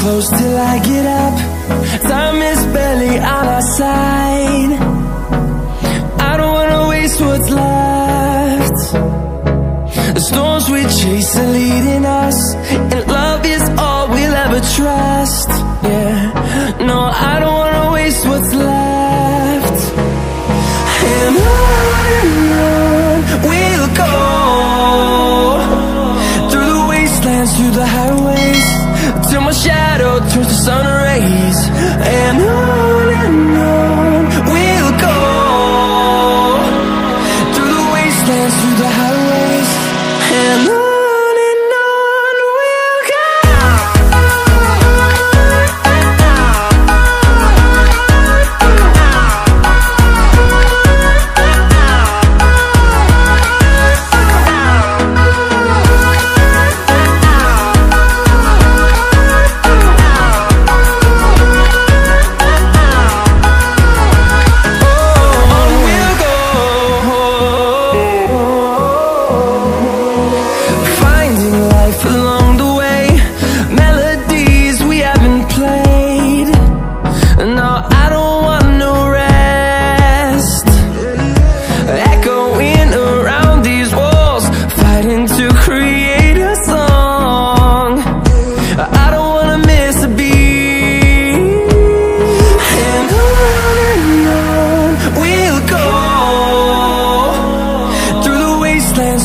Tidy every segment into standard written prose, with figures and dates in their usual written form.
close till I get up. Time is barely on our side. I don't wanna waste what's left. The storms we chase are leading us, and love is all we'll ever trust. Yeah, no, I don't wanna waste what's left. And on we'll go, through the wastelands, through the highways, till my shadow turns to sun rays. And on we'll go, through the wastelands, through the highways, and on we'll go.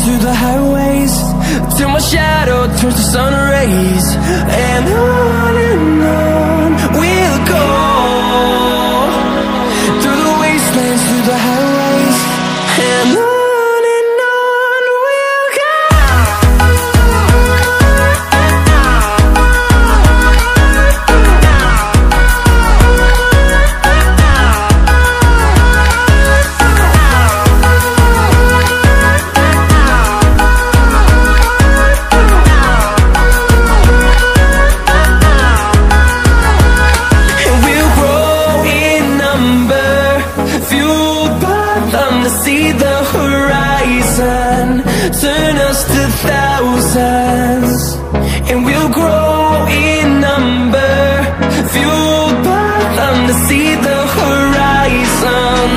Through the highways, till my shadow turns to sun rays. And on we'll go, through the wastelands, through the highways, and on we'll go. See the horizon turn us to thousands, and we'll grow in number, fueled by them. To see the horizon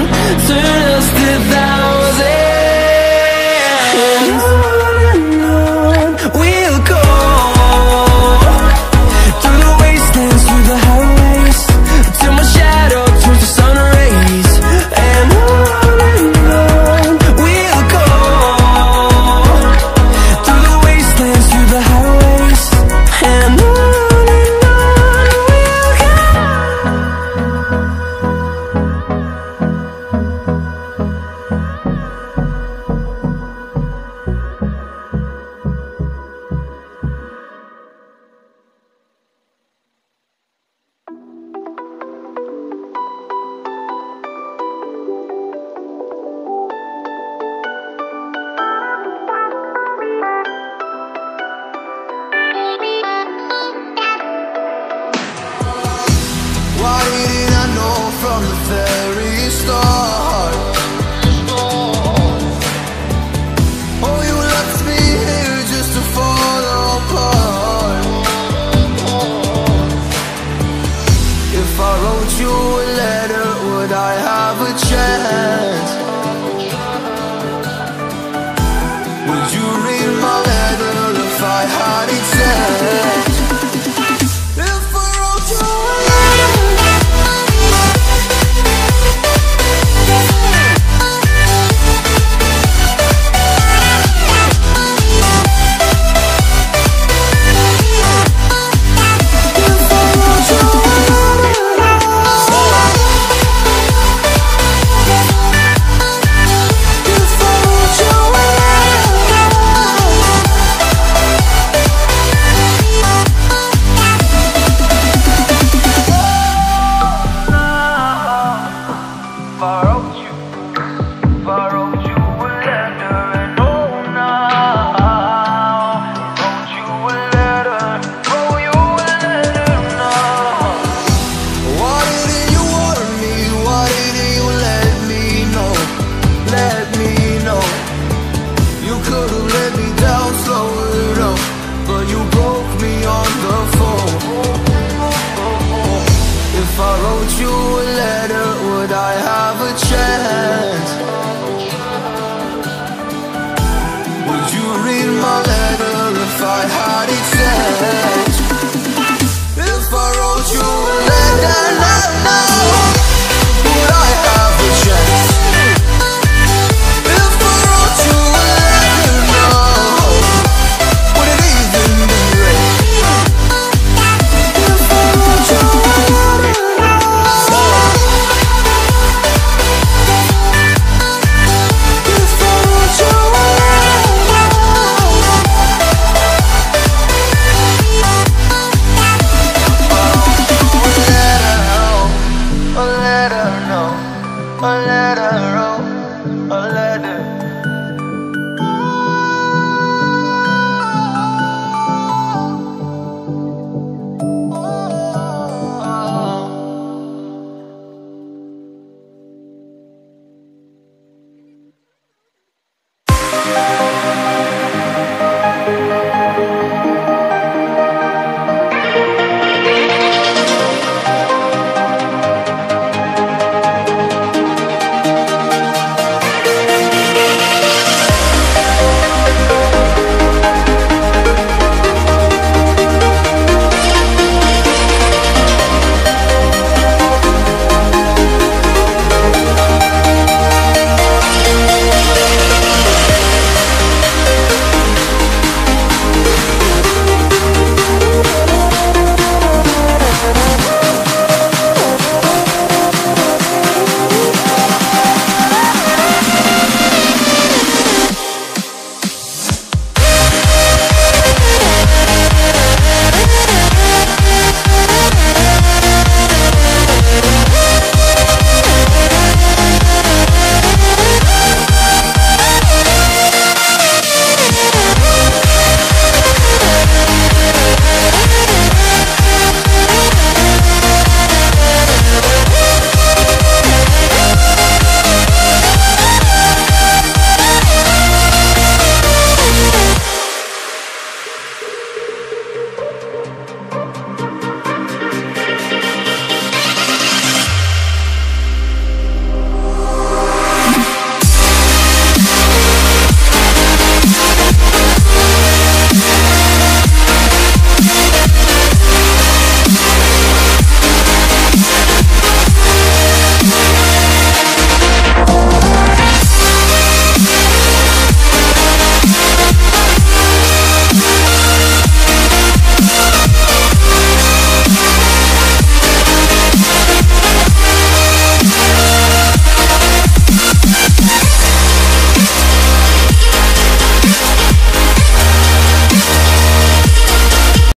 turn us to thousands, and on we'll go, through the wastelands, through the highways, till my shadow turns to sun rays. And why didn't I know from the first?